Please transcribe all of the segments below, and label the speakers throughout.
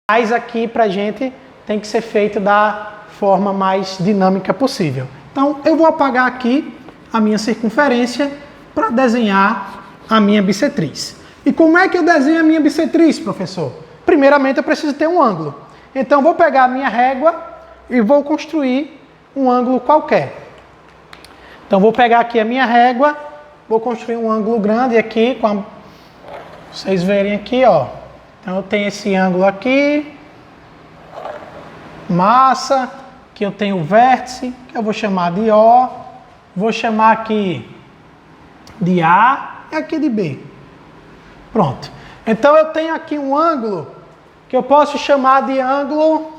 Speaker 1: Mas aqui pra gente tem que ser feito da forma mais dinâmica possível. Então eu vou apagar aqui a minha circunferência para desenhar a minha bissetriz. E como é que eu desenho a minha bissetriz, professor? Primeiramente eu preciso ter um ângulo. Então eu vou pegar a minha régua e vou construir um ângulo qualquer. Então vou pegar aqui a minha régua, vou construir um ângulo grande aqui, vocês verem aqui, ó. Então eu tenho esse ângulo aqui, massa, que eu tenho o vértice, que eu vou chamar de O, vou chamar aqui de A e aqui de B. Pronto. Então eu tenho aqui um ângulo que eu posso chamar de ângulo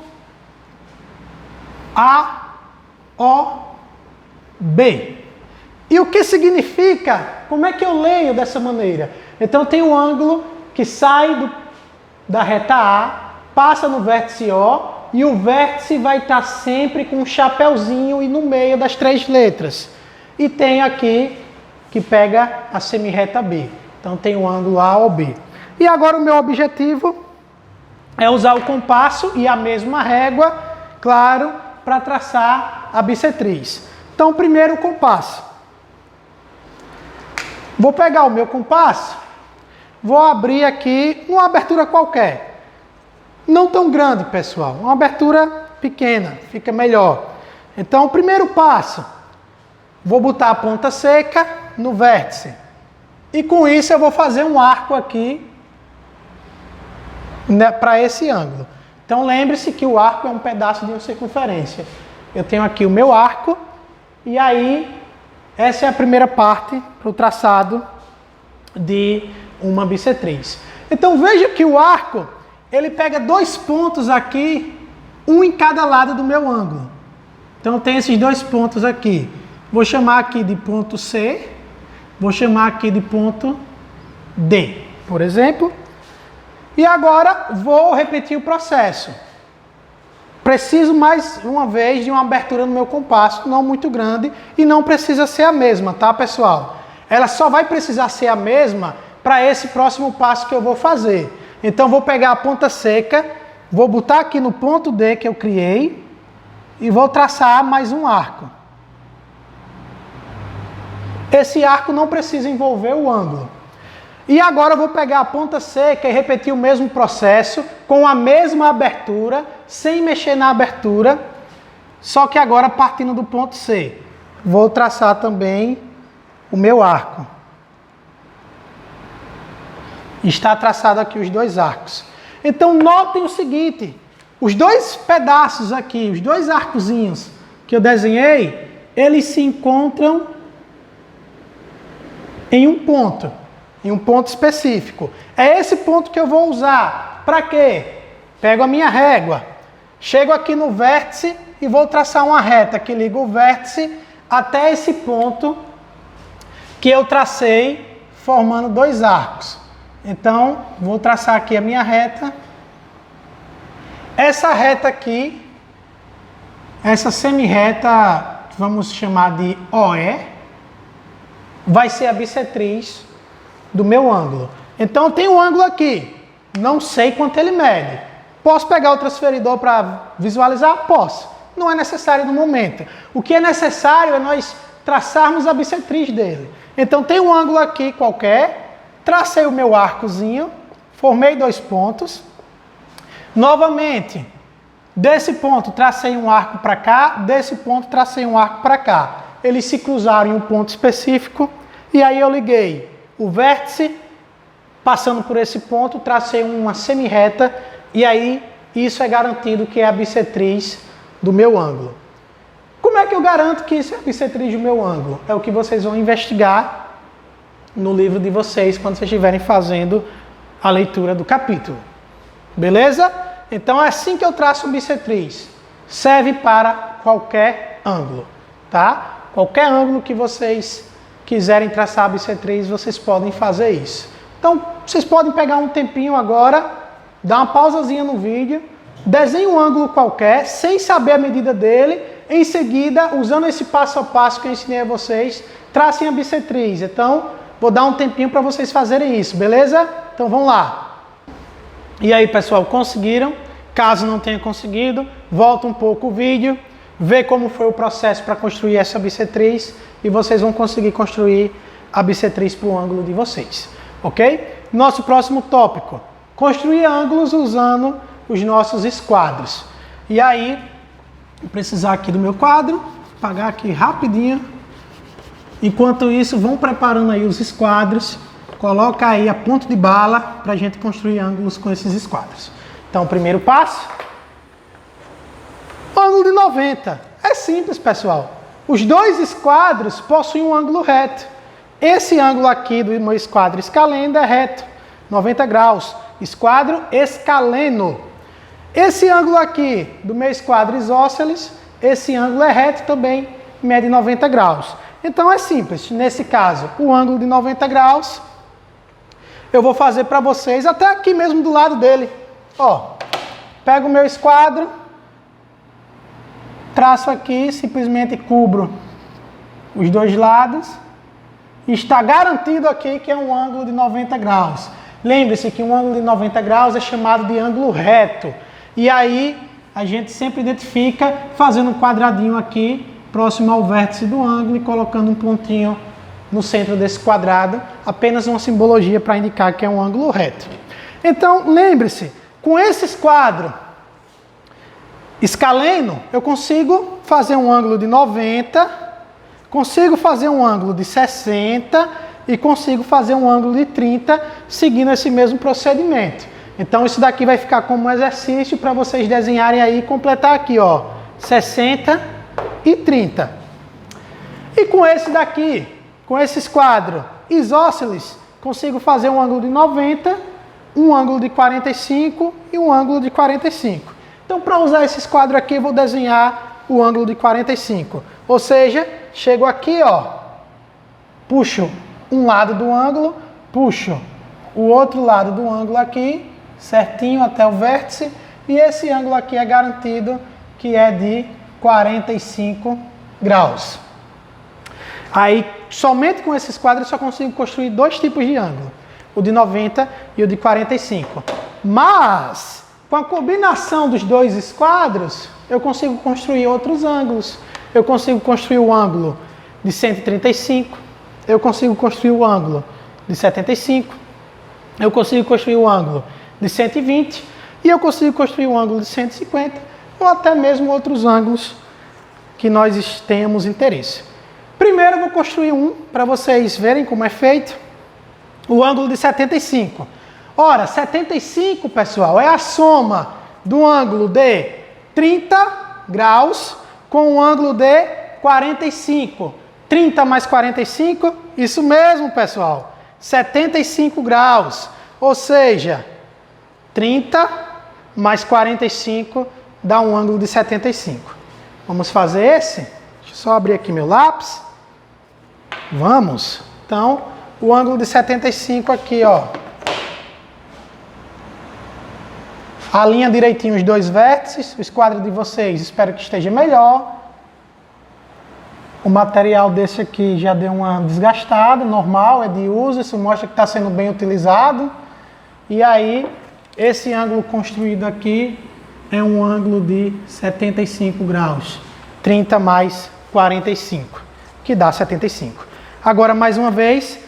Speaker 1: AOB. E o que significa? Como é que eu leio dessa maneira? Então eu tenho um ângulo que sai da reta A, passa no vértice O, e o vértice vai estar sempre com um chapéuzinho e no meio das 3 letras. E tem aqui que pega a semirreta B. Então tem o ângulo AOB. E agora o meu objetivo é usar o compasso e a mesma régua, claro, para traçar a bissetriz. Então primeiro o compasso. Vou pegar o meu compasso, vou abrir aqui uma abertura qualquer. Não tão grande, pessoal. Uma abertura pequena, fica melhor. Então, o primeiro passo, vou botar a ponta seca no vértice. E com isso eu vou fazer um arco aqui, né, para esse ângulo. Então, lembre-se que o arco é um pedaço de uma circunferência. Eu tenho aqui o meu arco, e aí, essa é a primeira parte para o traçado de uma bissetriz. Então, veja que o arco, ele pega 2 pontos aqui, um em cada lado do meu ângulo. Então tem esses 2 pontos aqui. Vou chamar aqui de ponto C, vou chamar aqui de ponto D, por exemplo. E agora vou repetir o processo. Preciso mais uma vez de uma abertura no meu compasso, não muito grande, e não precisa ser a mesma, tá, pessoal? Ela só vai precisar ser a mesma para esse próximo passo que eu vou fazer. Então, vou pegar a ponta seca, vou botar aqui no ponto D que eu criei e vou traçar mais um arco. Esse arco não precisa envolver o ângulo. E agora eu vou pegar a ponta seca e repetir o mesmo processo com a mesma abertura, sem mexer na abertura, só que agora partindo do ponto C. Vou traçar também o meu arco. Está traçado aqui os 2 arcos. Então, notem o seguinte, os 2 pedaços aqui, os 2 arcozinhos que eu desenhei, eles se encontram em um ponto específico. É esse ponto que eu vou usar. Para quê? Pego a minha régua, chego aqui no vértice e vou traçar uma reta que liga o vértice até esse ponto que eu tracei, formando 2 arcos. Então, vou traçar aqui a minha reta. Essa reta aqui, essa semirreta, vamos chamar de OE, vai ser a bissetriz do meu ângulo. Então, eu tenho um ângulo aqui, não sei quanto ele mede. Posso pegar o transferidor para visualizar? Posso. Não é necessário no momento. O que é necessário é nós traçarmos a bissetriz dele. Então, tem um ângulo aqui qualquer. Tracei o meu arcozinho, formei 2 pontos. Novamente, desse ponto tracei um arco para cá, desse ponto tracei um arco para cá. Eles se cruzaram em um ponto específico e aí eu liguei o vértice, passando por esse ponto, tracei uma semirreta e aí isso é garantido que é a bissetriz do meu ângulo. Como é que eu garanto que isso é a bissetriz do meu ângulo? É o que vocês vão investigar no livro de vocês, quando vocês estiverem fazendo a leitura do capítulo. Beleza? Então é assim que eu traço bissetriz. Serve para qualquer ângulo, tá? Qualquer ângulo que vocês quiserem traçar a bissetriz, vocês podem fazer isso. Então, vocês podem pegar um tempinho agora, dar uma pausazinha no vídeo, desenhe um ângulo qualquer, sem saber a medida dele, em seguida, usando esse passo a passo que eu ensinei a vocês, tracem a bissetriz. Então, vou dar um tempinho para vocês fazerem isso, beleza? Então vamos lá. E aí, pessoal, conseguiram? Caso não tenha conseguido, volta um pouco o vídeo, vê como foi o processo para construir essa bissetriz e vocês vão conseguir construir a bissetriz para o ângulo de vocês, ok? Nosso próximo tópico, construir ângulos usando os nossos esquadros. E aí, vou precisar aqui do meu quadro, apagar aqui rapidinho. Enquanto isso, vão preparando aí os esquadros, coloca aí a ponta de bala para a gente construir ângulos com esses esquadros. Então, o primeiro passo, ângulo de 90. É simples, pessoal. Os dois esquadros possuem um ângulo reto. Esse ângulo aqui do meu esquadro escaleno é reto, 90 graus. Esquadro escaleno. Esse ângulo aqui do meu esquadro isósceles, esse ângulo é reto também, mede 90 graus. Então é simples. Nesse caso, o ângulo de 90 graus, eu vou fazer para vocês até aqui mesmo do lado dele. Ó, pego o meu esquadro, traço aqui, simplesmente cubro os dois lados. Está garantido aqui que é um ângulo de 90 graus. Lembre-se que um ângulo de 90 graus é chamado de ângulo reto. E aí, a gente sempre identifica fazendo um quadradinho aqui, próximo ao vértice do ângulo e colocando um pontinho no centro desse quadrado. Apenas uma simbologia para indicar que é um ângulo reto. Então, lembre-se, com esse esquadro escaleno, eu consigo fazer um ângulo de 90, consigo fazer um ângulo de 60 e consigo fazer um ângulo de 30, seguindo esse mesmo procedimento. Então, isso daqui vai ficar como um exercício para vocês desenharem aí e completar aqui, ó, 60 e 30. E com esse daqui, com esse esquadro isósceles, consigo fazer um ângulo de 90, um ângulo de 45 e um ângulo de 45. Então, para usar esse esquadro aqui, eu vou desenhar o ângulo de 45. Ou seja, chego aqui, ó, puxo um lado do ângulo, puxo o outro lado do ângulo aqui, certinho até o vértice, e esse ângulo aqui é garantido que é de 45 graus. Aí, somente com esses quadros, eu só consigo construir dois tipos de ângulo, o de 90 e o de 45. Mas, com a combinação dos dois esquadros, eu consigo construir outros ângulos. Eu consigo construir o ângulo de 135, eu consigo construir o ângulo de 75, eu consigo construir o ângulo de 120 e eu consigo construir o ângulo de 150 ou até mesmo outros ângulos que nós tenhamos interesse. Primeiro eu vou construir um para vocês verem como é feito, o ângulo de 75. Ora, 75, pessoal, é a soma do ângulo de 30 graus com o ângulo de 45. 30 mais 45, isso mesmo, pessoal, 75 graus. Ou seja, 30 mais 45 dá um ângulo de 75. Vamos fazer esse? Deixa eu só abrir aqui meu lápis. Vamos. Então, o ângulo de 75 aqui, ó. Alinha direitinho os dois vértices. O esquadro de vocês, espero que esteja melhor. O material desse aqui já deu uma desgastada, normal, é de uso. Isso mostra que está sendo bem utilizado. E aí, esse ângulo construído aqui é um ângulo de 75 graus. 30 mais 45, que dá 75. Agora, mais uma vez,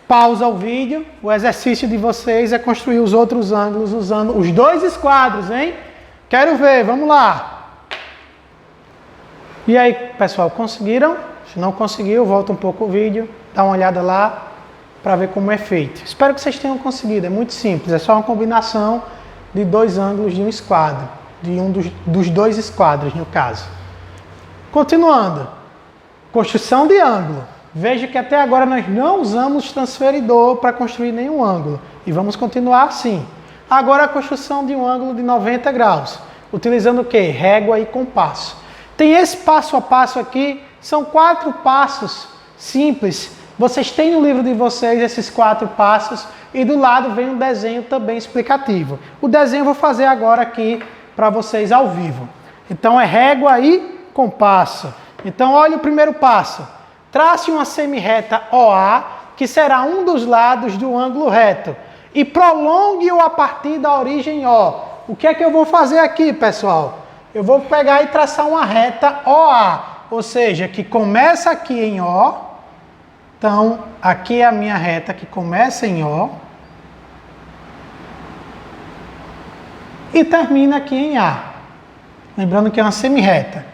Speaker 1: pausa o vídeo. O exercício de vocês é construir os outros ângulos usando os dois esquadros, hein? Quero ver, vamos lá. E aí, pessoal, conseguiram? Se não conseguiu, volta um pouco o vídeo, dá uma olhada lá para ver como é feito. Espero que vocês tenham conseguido, é muito simples, é só uma combinação de dois ângulos de um esquadro, de um dos dois esquadros, no caso. Continuando, construção de ângulo. Veja que até agora nós não usamos transferidor para construir nenhum ângulo. E vamos continuar assim. Agora a construção de um ângulo de 90 graus. Utilizando o quê? Régua e compasso. Tem esse passo a passo aqui. São 4 passos simples. Vocês têm no livro de vocês esses 4 passos. E do lado vem um desenho também explicativo. O desenho eu vou fazer agora aqui para vocês ao vivo. Então é régua e compasso. Então olha o primeiro passo. Trace uma semirreta OA, que será um dos lados do ângulo reto, e prolongue-o a partir da origem O. O que é que eu vou fazer aqui, pessoal? Eu vou pegar e traçar uma reta OA, ou seja, que começa aqui em O. Então, aqui é a minha reta que começa em O e termina aqui em A. Lembrando que é uma semirreta.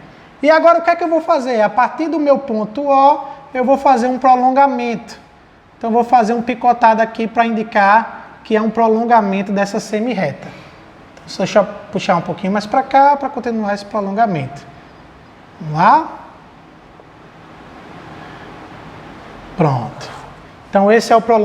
Speaker 1: E agora o que é que eu vou fazer? A partir do meu ponto O, eu vou fazer um prolongamento. Então, eu vou fazer um picotado aqui para indicar que é um prolongamento dessa semirreta. Então, deixa eu puxar um pouquinho mais para cá para continuar esse prolongamento. Vamos lá? Pronto. Então, esse é o prolongamento.